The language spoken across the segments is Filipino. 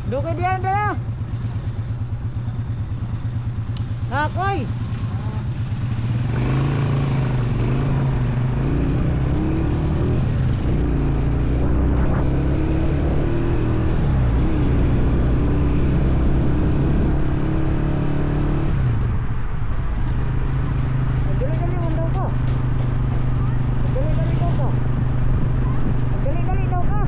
Dukay diyan ba? Nakoy. Dali-dali daw ka. Dali-dali daw ka. Dali-dali daw ka.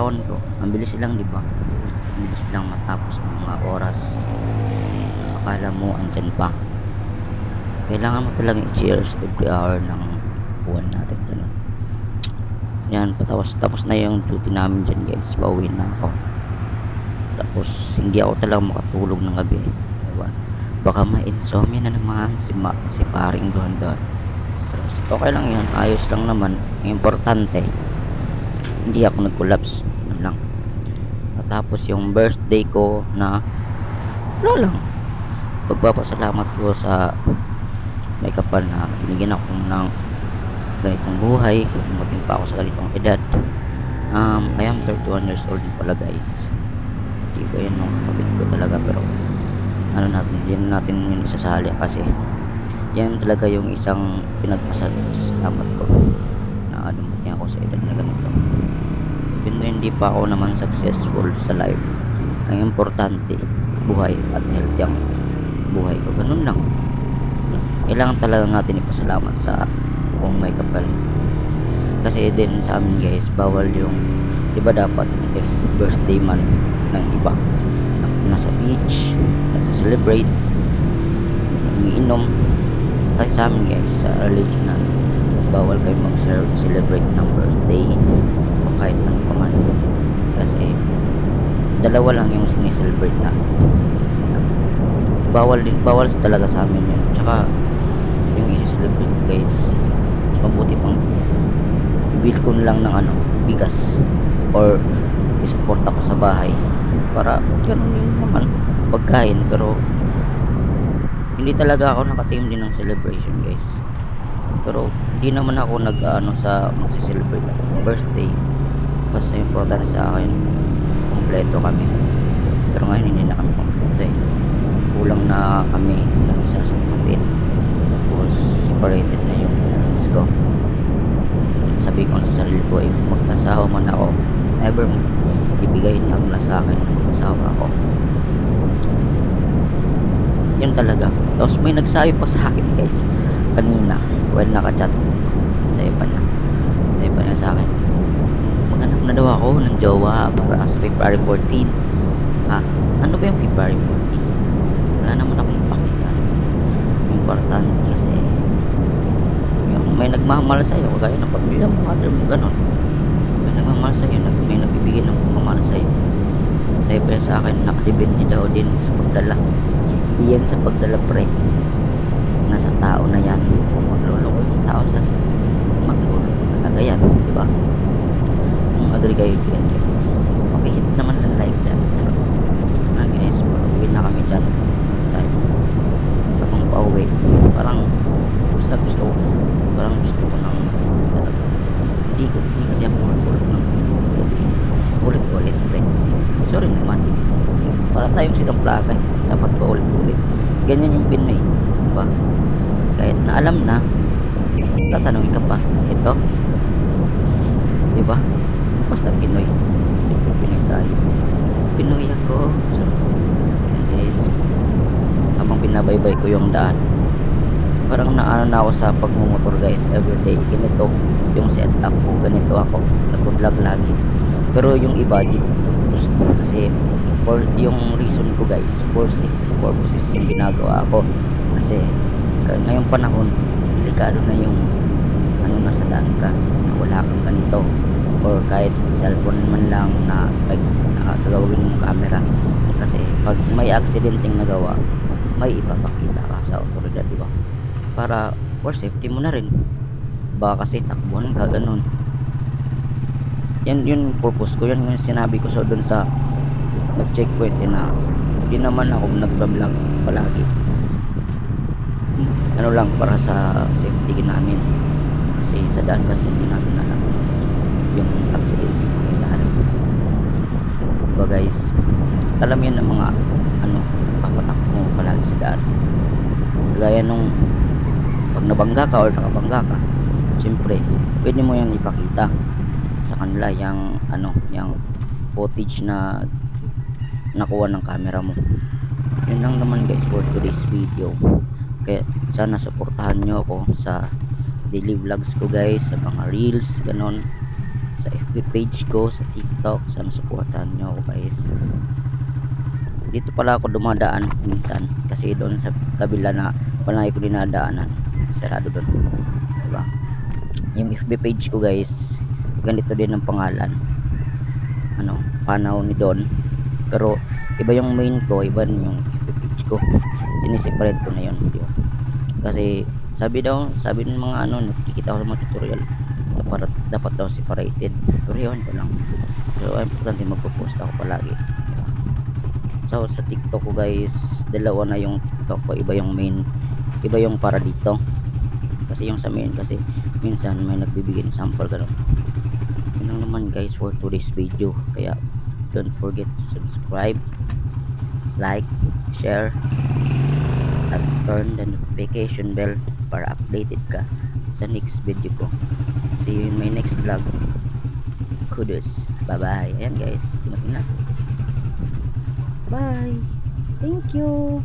bitawan ko. Ang bilis lang, di ba? Ang bilis lang matapos ng mga oras. Akala mo andyan pa. Kailangan mo talagang i-cherish every hour ng buhay natin, ganun. Yan, tapos na yung duty namin dyan, guys. Pauwi na ako. Tapos hindi ako talaga makatulog ng gabi, diba? Baka ma-insomnia na naman si paring doon. Pero okay lang yan, ayos lang naman. Ang importante, hindi ako nag-collapse, yun lang. At tapos yung birthday ko na wala lang, pagpapasalamat ko sa may kapal na binigyan ako ng ganitong buhay, umuting pa ako sa ganitong edad. I am 31 years old pala, guys. Hindi ko yun ng kapatid ko talaga, pero ano natin, hindi natin yun isasali kasi yan talaga yung isang pinagpasalamat ko na dumating ako sa edad na ganito. Even though hindi pa ako naman successful sa life, ang importante buhay at healthy ang buhay ko, ganun lang. Kailangan talaga natin ipasalamat sa kung may kapal. Kasi din sa amin, guys, bawal yung, di ba dapat if birthday man ng iba nasa beach, nagsa-celebrate, umiinom. Kasi sa amin, guys, sa religion namin, bawal kayo mag-celebrate ng birthday o kahit ano pa man. Kasi dalawa lang yung sineselebrate namin. Bawal talaga sa amin yun. Tsaka yung isi-celebrate, guys, mas mabuti pang i-build ko lang ng bigas or isupport ako sa bahay para ganun yun naman pagkain. Pero hindi talaga ako nakatim din ng celebration, guys. Pero hindi naman ako sa magsi-celebrate ako ng birthday. Basta importante sa akin kompleto kami. Pero ngayon hindi na kami kompleto eh. Kulang na kami ng isa sa kapatid. Tapos separated na yung parents ko. Sabi ko sa sarili ko, if mag-asawa man ako, ever ibigay niya ang sa akin ng mag-asawa ako. Yun talaga. Tapos may nagsabi pa sa akin, guys, kanina while naka-chat, sabi pa niya sa akin, maghanap na daw ako ng jowa para sa February 14. Ano ba yung February 14? Wala naman akong pakinggan. Importante kasi yung may nagmamahal sa'yo, gaya ng pamilya mo, mother mo, ganon. May nagmamahal sa'yo, may nagbibigay ng pagmamahal sa'yo. Sabi pa sa akin, nakadepende daw din sa pagdala. Hindi yan sa pagdala, pre. Nasa tao na yan. Kung magluloko yung tao sa magluloko talaga yan, diba? Kung agree kayo dyan, guys, pakihit naman ng like dyan. Charot na, guys, pauwi na kami dyan. Tayo kapang pauwi, parang basta gusto ko ng talaga. Hindi kasi ako mag-ulit ng gabi ulit, pre. Sorry naman, para tayong silang plaka eh. Dapat ba ulit ganyan yung Pinoy, diba? Kahit na alam na, tatanungin ka pa, ito, diba? Basta Pinoy, siyempre Pinoy tayo. Pinoy ako. And guys, habang binabaybay ko yung daan, parang naano na ako sa pagmumotor, guys. Everyday ganito yung setup ko, ganito ako nag-vlog lagi. Pero yung iba di gusto kasi for yung reason ko, guys, for safety purposes yung ginagawa ko. Kasi ngayong panahon delikado na yung nasa daan ka na wala kang ganito or kahit cellphone man lang na like nakagawin mong camera. Kasi pag may aksidenteng nagawa, may ipapakita ka sa otoridad, diba? Para for safety mo na rin. Baka kasi takbuhan ka, ganun. Yan yung purpose ko. Yan yung sinabi ko doon sa nag-checkpoint na hindi naman ako nag-vlog palagi. Ano lang, para sa safety namin. Kasi sa daan kasi hindi natin alam yung aksidente mangyayari. Diba, guys? Alam yan ng mga papatak mo palagi sa daan. Kagaya nung pag nabangga ka or nakabangga ka, siyempre pwede mo yan ipakita sa kanila yung yung footage na nakuha ng camera mo. Yun lang naman, guys, for today's video. Kaya sana supportahan nyo ako sa daily vlogs ko, guys, sa mga reels, ganon. sa FB page ko, sa TikTok. Sana supportahan nyo ako guys. Dito pala ako dumadaan minsan kasi doon sa kabila na palagi ko dinadaanan, sarado doon, diba? Yung FB page ko guys, ganito din ang pangalan, ano, Panaw ni Don, pero iba yung main ko, iba yung FB page ko. Siniseparate ko na yun, diba? Kasi sabi ng mga ano, nakikita ko sa mga tutorial, dapat daw separated, pero yun ko lang. So importante magpo-post ako palagi, diba? So sa TikTok ko guys, dalawa na yung TikTok ko, iba yung main, iba yung para dito. Kasi yung sa main kasi minsan may nagbibigay ng sample ganun. Yun lang naman guys for today's video. Kaya don't forget to subscribe, like, share, at turn the notification bell para updated ka sa next video ko. See you in my next vlog. Kudos. Bye bye. Ayan guys, dumating na. Bye. Thank you.